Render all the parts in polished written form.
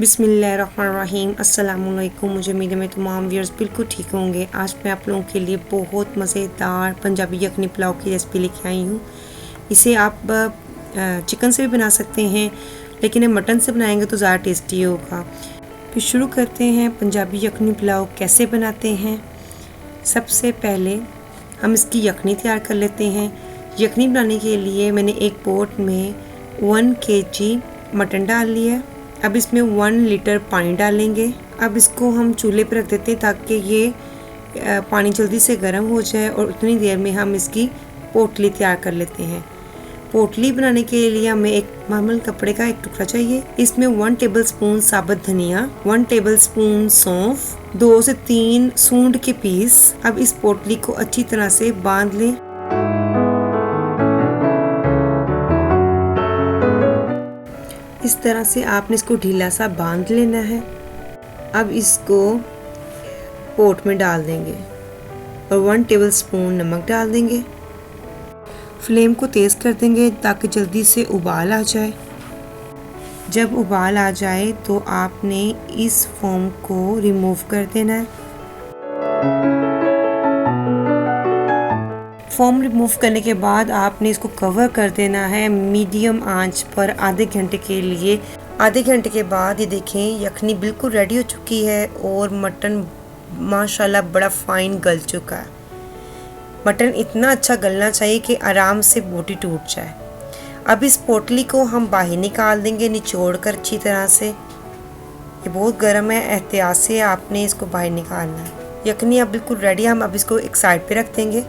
बिस्मिल्लाहिर्रहमानिर्रहीम अस्सलामुअलैकुम। मुझे उम्मीद है मेरे तमाम व्यूअर्स बिल्कुल ठीक होंगे। आज मैं आप लोगों के लिए बहुत मज़ेदार पंजाबी यखनी पुलाव की रेसिपी लेके आई हूँ। इसे आप चिकन से भी बना सकते हैं, लेकिन मटन से बनाएंगे तो ज़्यादा टेस्टी होगा। फिर शुरू करते हैं पंजाबी यखनी पुलाव कैसे बनाते हैं। सबसे पहले हम इसकी यखनी तैयार कर लेते हैं। यखनी बनाने के लिए मैंने एक पोट में 1 kg मटन डाल लिया। अब इसमें 1 लीटर पानी डालेंगे। अब इसको हम चूल्हे पर रख देते हैं ताकि ये पानी जल्दी से गर्म हो जाए, और उतनी देर में हम इसकी पोटली तैयार कर लेते हैं। पोटली बनाने के लिए हमें एक नॉर्मल कपड़े का एक टुकड़ा चाहिए। इसमें 1 टेबलस्पून साबुत धनिया, 1 टेबलस्पून सौंफ, 2 से 3 सूंड के पीस। अब इस पोटली को अच्छी तरह से बांध लें। इस तरह से आपने इसको ढीला सा बांध लेना है। अब इसको पोट में डाल देंगे और 1 टेबलस्पून नमक डाल देंगे। फ्लेम को तेज़ कर देंगे ताकि जल्दी से उबाल आ जाए। जब उबाल आ जाए तो आपने इस फोम को रिमूव कर देना है। फोम रिमूव करने के बाद आपने इसको कवर कर देना है मीडियम आंच पर आधे घंटे के लिए। आधे घंटे के बाद ये देखें यखनी बिल्कुल रेडी हो चुकी है और मटन माशाल्लाह बड़ा फाइन गल चुका है। मटन इतना अच्छा गलना चाहिए कि आराम से बोटी टूट जाए। अब इस पोटली को हम बाहर निकाल देंगे निचोड़ कर अच्छी तरह से। ये बहुत गर्म है, एहतियात से आपने इसको बाहर निकालना है। यखनी अब बिल्कुल रेडी है। हम अब इसको एक साइड पे रख देंगे।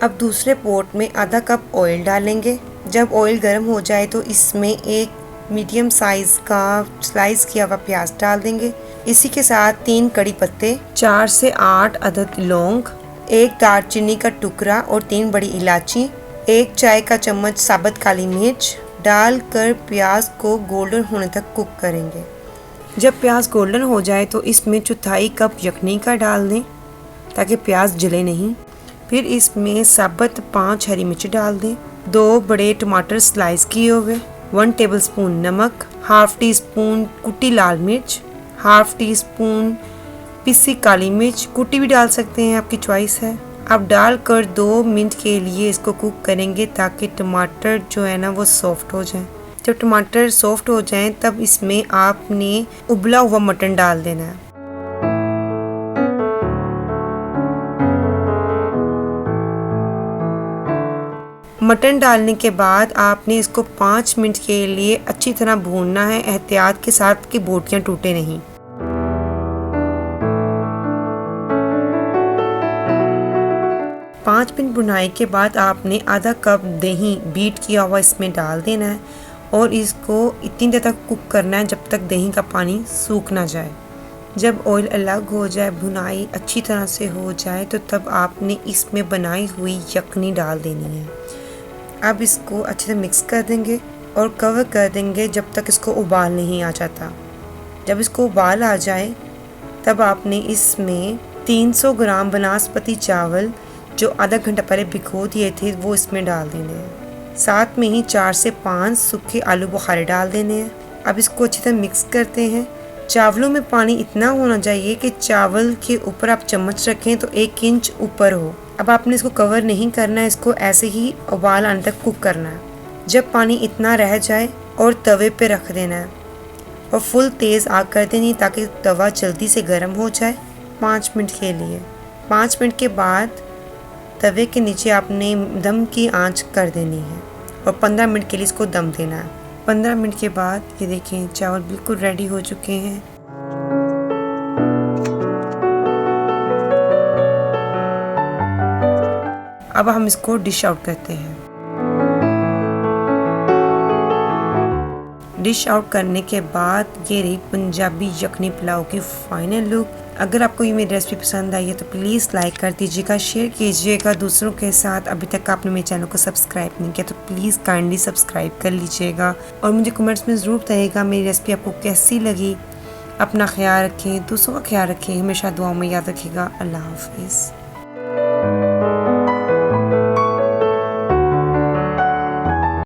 अब दूसरे पोट में आधा कप ऑयल डालेंगे। जब ऑयल गर्म हो जाए तो इसमें एक मीडियम साइज़ का स्लाइस किया हुआ प्याज डाल देंगे। इसी के साथ 3 कड़ी पत्ते, 4 से 8 अदद लौंग, 1 दालचीनी का टुकड़ा और 3 बड़ी इलायची, 1 चाय का चम्मच साबुत काली मिर्च डालकर प्याज को गोल्डन होने तक कुक करेंगे। जब प्याज गोल्डन हो जाए तो इसमें 1/4 कप यखनी का डाल दें ताकि प्याज जले नहीं। फिर इसमें साबुत 5 हरी मिर्च डाल दें, 2 बड़े टमाटर स्लाइस किए हुए, 1 टेबलस्पून नमक, ½ टीस्पून कुटी लाल मिर्च, ½ टीस्पून पिसी काली मिर्च, कुटी भी डाल सकते हैं, आपकी चॉइस है। अब डालकर 2 मिनट के लिए इसको कुक करेंगे ताकि टमाटर जो है ना वो सॉफ्ट हो जाए। जब टमाटर सॉफ्ट हो जाएं तब इसमें आपने उबला हुआ मटन डाल देना है। मटन डालने के बाद आपने इसको 5 मिनट के लिए अच्छी तरह भूनना है, एहतियात के साथ कि बोटियां टूटे नहीं। पाँच मिनट भुनाई के बाद आपने आधा कप दही बीट किया हुआ इसमें डाल देना है और इसको इतनी देर तक कुक करना है जब तक दही का पानी सूख ना जाए। जब ऑयल अलग हो जाए, भुनाई अच्छी तरह से हो जाए तो तब आपने इसमें बनाई हुई यखनी डाल देनी है। अब इसको अच्छे से मिक्स कर देंगे और कवर कर देंगे जब तक इसको उबाल नहीं आ जाता। जब इसको उबाल आ जाए तब आपने इसमें 300 ग्राम बनास्पति चावल जो आधा घंटा पहले भिगो दिए थे वो इसमें डाल देने हैं। साथ में ही 4 से 5 सूखे आलू बुखारे डाल देने हैं। अब इसको अच्छी तरह मिक्स करते हैं। चावलों में पानी इतना होना चाहिए कि चावल के ऊपर आप चम्मच रखें तो 1 इंच ऊपर हो। अब आपने इसको कवर नहीं करना है, इसको ऐसे ही उबाल आने तक कुक करना है। जब पानी इतना रह जाए और तवे पे रख देना है और फुल तेज़ आग कर देनी ताकि तवा जल्दी से गर्म हो जाए 5 मिनट के लिए। 5 मिनट के बाद तवे के नीचे आपने दम की आंच कर देनी है और 15 मिनट के लिए इसको दम देना है। 15 मिनट के बाद ये देखें चावल बिल्कुल रेडी हो चुके हैं। अब हम इसको डिश आउट करते हैं। डिश आउट करने के बाद ये रही पंजाबी यखनी पुलाव की फाइनल लुक। अगर आपको ये मेरी रेसिपी पसंद आई है तो प्लीज़ लाइक कर दीजिएगा, शेयर कीजिएगा दूसरों के साथ। अभी तक आपने मेरे चैनल को सब्सक्राइब नहीं किया तो प्लीज़ काइंडली सब्सक्राइब कर लीजिएगा और मुझे कमेंट्स में ज़रूर बताइएगा मेरी रेसिपी आपको कैसी लगी। अपना ख्याल रखें, दूसरों का ख्याल रखें, हमेशा दुआओं में याद रखिएगा। अल्लाह हाफिज़।